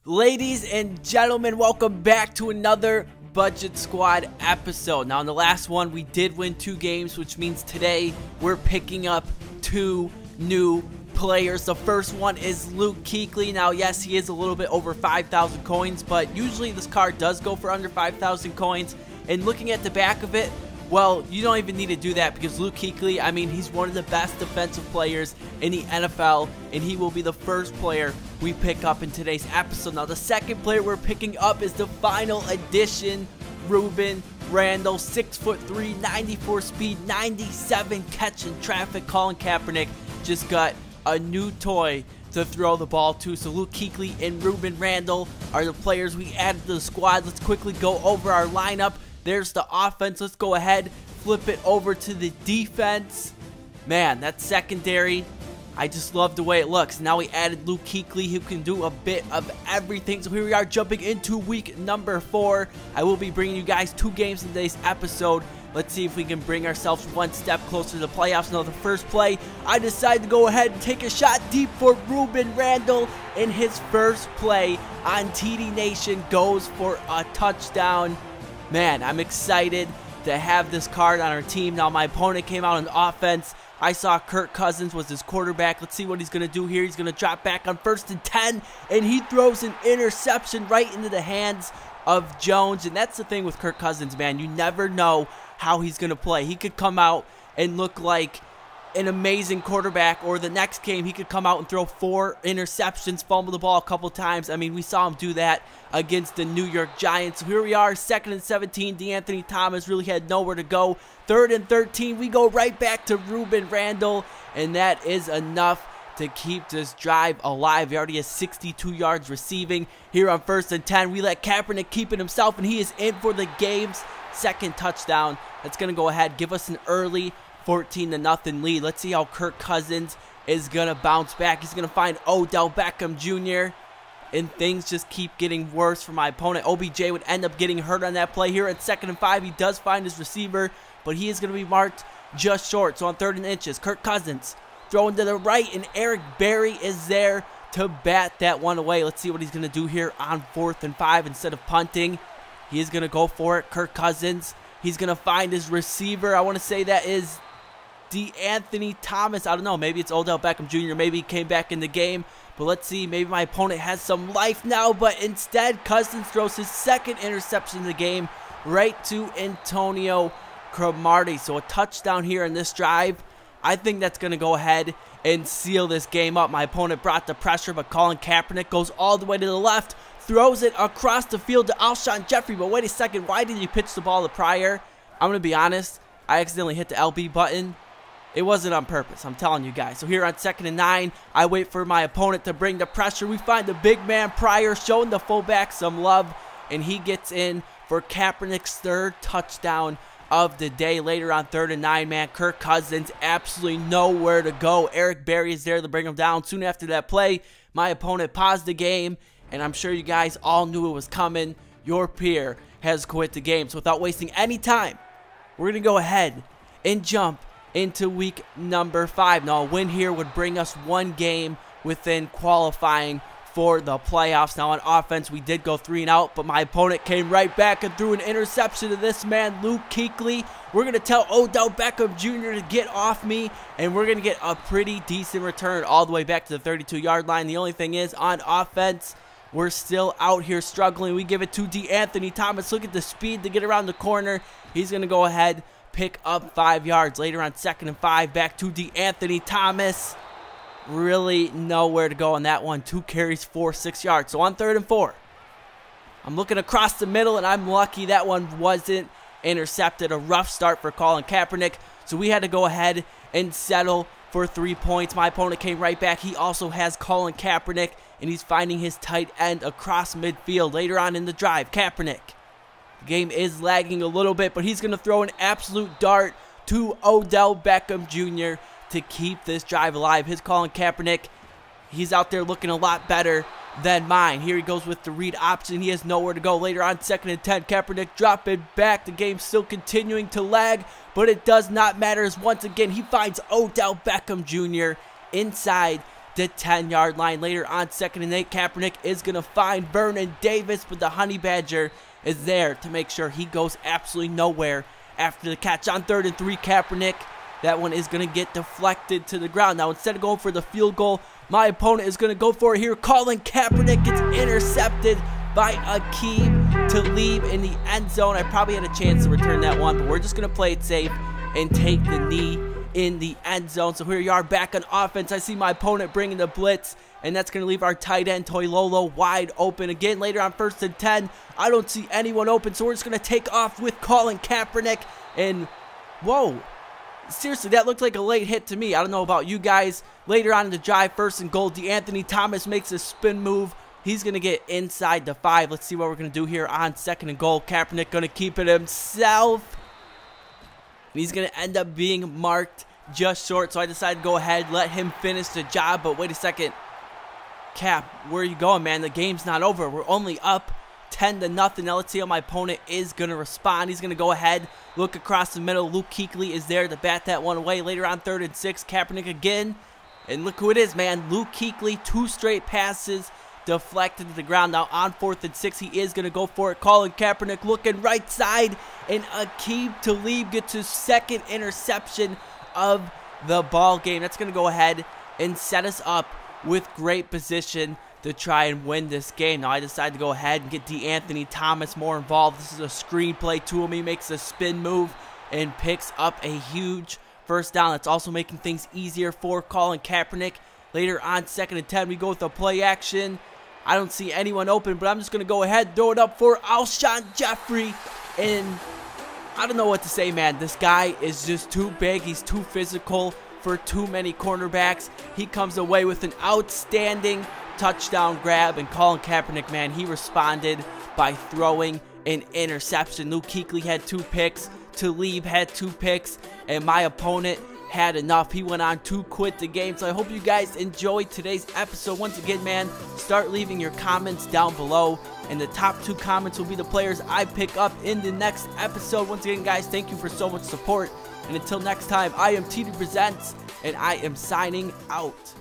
Ladies and gentlemen, welcome back to another Budget Squad episode. Now in the last one we did win 2 games, which means today we're picking up 2 new players. The first one is Luke Kuechly. Now yes, he is a little bit over 5,000 coins, but usually this card does go for under 5,000 coins. And looking at the back of it, well, you don't even need to do that because Luke Kuechly, I mean, he's one of the best defensive players in the NFL, and he will be the first player we pick up in today's episode. Now, the second player we're picking up is the final edition Rueben Randle, 6'3", 94 speed, 97 catching traffic. Colin Kaepernick just got a new toy to throw the ball to. So Luke Kuechly and Rueben Randle are the players we added to the squad. Let's quickly go over our lineup. There's the offense. Let's go ahead, flip it over to the defense. Man, that secondary, I just love the way it looks. Now we added Luke Kuechly, who can do a bit of everything. So here we are jumping into week number 4. I will be bringing you guys 2 games in today's episode. Let's see if we can bring ourselves one step closer to the playoffs. Now the first play, I decided to go ahead and take a shot deep for Rueben Randle. In his first play on TD Nation, goes for a touchdown. Man, I'm excited to have this card on our team. Now, my opponent came out on offense. I saw Kirk Cousins was his quarterback. Let's see what he's going to do here. He's going to drop back on 1st and 10, and he throws an interception right into the hands of Jones. And that's the thing with Kirk Cousins, man. You never know how he's going to play. He could come out and look like an amazing quarterback, or the next game he could come out and throw 4 interceptions, fumble the ball a couple times. I mean, we saw him do that against the New York Giants. So here we are, 2nd and 17. D'Anthony Thomas really had nowhere to go. 3rd and 13. We go right back to Rueben Randle, and that is enough to keep this drive alive. He already has 62 yards receiving. Here on 1st and 10, we let Kaepernick keep it himself, and he is in for the game's 2nd touchdown. That's going to go ahead, give us an early 14-0 lead. Let's see how Kirk Cousins is going to bounce back. He's going to find Odell Beckham Jr., and things just keep getting worse for my opponent. OBJ would end up getting hurt on that play. Here at 2nd and 5, he does find his receiver, but he is going to be marked just short. So on 3rd and inches, Kirk Cousins throwing to the right, and Eric Berry is there to bat that one away. Let's see what he's going to do here on 4th and 5 instead of punting. He is going to go for it. Kirk Cousins, he's going to find his receiver. I want to say that is D'Anthony Thomas. I don't know. Maybe it's Odell Beckham Jr. Maybe he came back in the game. But let's see. Maybe my opponent has some life now. But instead, Cousins throws his 2nd interception of the game right to Antonio Cromartie. So a touchdown here in this drive. I think that's going to go ahead and seal this game up. My opponent brought the pressure, but Colin Kaepernick goes all the way to the left. Throws it across the field to Alshon Jeffrey. But wait a second. Why did he pitch the ball to Pryor? I'm going to be honest. I accidentally hit the LB button. It wasn't on purpose, I'm telling you guys. So here on 2nd and 9, I wait for my opponent to bring the pressure. We find the big man Pryor showing the fullback some love, and he gets in for Kaepernick's 3rd touchdown of the day. Later on 3rd and 9, man, Kirk Cousins absolutely nowhere to go. Eric Berry is there to bring him down. Soon after that play, my opponent paused the game, and I'm sure you guys all knew it was coming. Your peer has quit the game. So without wasting any time, we're going to go ahead and jump into week number 5. Now a win here would bring us 1 game within qualifying for the playoffs. Now on offense, we did go 3 and out, but my opponent came right back and threw an interception to this man, Luke Kuechly. We're going to tell Odell Beckham Jr. to get off me, and we're going to get a pretty decent return all the way back to the 32-yard line. The only thing is, on offense, we're still out here struggling. We give it to D'Anthony Thomas. Look at the speed to get around the corner. He's going to go ahead, pick up 5 yards. Later on 2nd and 5, back to D'Anthony Thomas. Really nowhere to go on that one. 2 carries for 6 yards. So on 3rd and 4, I'm looking across the middle, and I'm lucky that one wasn't intercepted. A rough start for Colin Kaepernick. So we had to go ahead and settle for 3 points. My opponent came right back. He also has Colin Kaepernick, and he's finding his tight end across midfield. Later on in the drive, Kaepernick, the game is lagging a little bit, but he's going to throw an absolute dart to Odell Beckham Jr. to keep this drive alive. His Colin Kaepernick, he's out there looking a lot better than mine. Here he goes with the read option. He has nowhere to go. Later on, 2nd and 10, Kaepernick drop it back. The game's still continuing to lag, but it does not matter as once again he finds Odell Beckham Jr. inside the 10-yard line. Later on 2nd and 8, Kaepernick is going to find Vernon Davis, but the Honey Badger is there to make sure he goes absolutely nowhere after the catch. On 3rd and 3, Kaepernick, that one is going to get deflected to the ground. Now, instead of going for the field goal, my opponent is going to go for it here. Colin Kaepernick gets intercepted by Akeem Talib in the end zone. I probably had a chance to return that one, but we're just going to play it safe and take the knee in the end zone. So here you are back on offense. I see my opponent bringing the blitz, and that's going to leave our tight end Toilolo wide open again. Later on 1st and 10, I don't see anyone open, so we're just going to take off with Colin Kaepernick. And whoa, seriously, that looked like a late hit to me. I don't know about you guys. Later on in the drive, 1st and goal, DeAnthony Thomas makes a spin move. He's going to get inside the 5. Let's see what we're going to do here on 2nd and goal. Kaepernick going to keep it himself. He's going to end up being marked just short, so I decided to go ahead, let him finish the job. But wait a second. Cap, where are you going, man? The game's not over. We're only up 10-0. Now let's see how my opponent is going to respond. He's going to go ahead, look across the middle. Luke Kuechly is there to bat that one away. Later on 3rd and 6, Kaepernick again. And look who it is, man. Luke Kuechly, 2 straight passes deflected to the ground. Now on 4th and 6, he is going to go for it. Colin Kaepernick looking right side, and Akeem Talib gets his 2nd interception of the ball game. That's going to go ahead and set us up with great position to try and win this game. Now I decided to go ahead and get DeAnthony Thomas more involved. This is a screenplay to him. He makes a spin move and picks up a huge first down. That's also making things easier for Colin Kaepernick. Later on 2nd and 10, we go with a play action. I don't see anyone open, but I'm just going to go ahead, throw it up for Alshon Jeffrey. And I don't know what to say, man. This guy is just too big. He's too physical for too many cornerbacks. He comes away with an outstanding touchdown grab. And Colin Kaepernick, man, he responded by throwing an interception. Luke Kuechly had 2 picks. Talib had 2 picks. And my opponent had enough. He went on to quit the game. So I hope you guys enjoyed today's episode. Once again, man, start leaving your comments down below, and the top 2 comments will be the players I pick up in the next episode. Once again, guys, thank you for so much support, and until next time, I am TD Presents, and I am signing out.